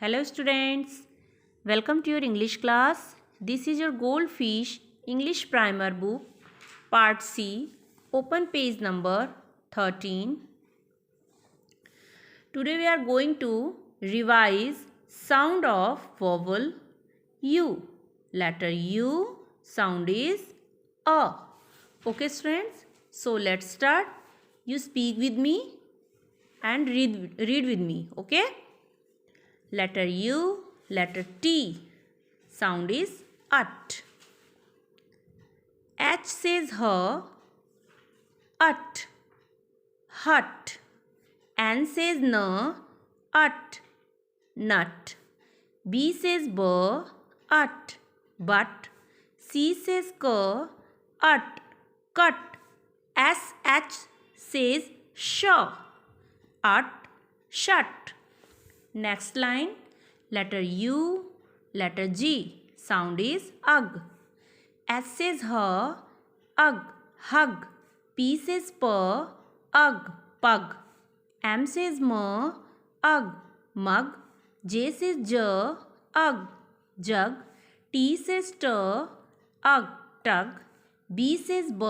Hello students, welcome to your English class. This is your Goldfish English Primer book, Part C, open page number 13. Today we are going to revise sound of vowel U. Letter U sound is A. Okay students, so let's start. You speak with me and read with me, okay? Letter U, letter T. Sound is ut. H says her, ut. Hut. N says na, ut. Nut. B says b, ut. But. C says k, ut. Cut. SH says sh, ut. Shut. Next line, letter U, letter G. Sound is ug. S says her, ug, hug. P says p, ug, pug. M says m, ug, mug. J says j, ug, jug. T says t, ug, tug. B says b,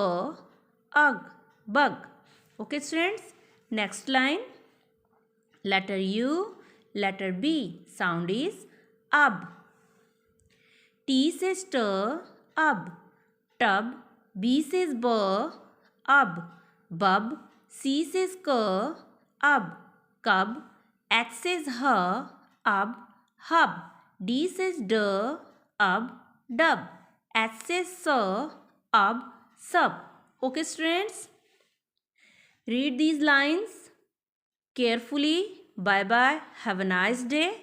ug, bug. Okay students, next line, letter U, letter B. Sound is ub. T says t, ub, tub. B says b, ub, bub. C says k, ub, cub. H says h, ub, hub. D says d, ub, dub. S says s, ub, sub. Okay students, read these lines carefully. Bye bye. Have a nice day.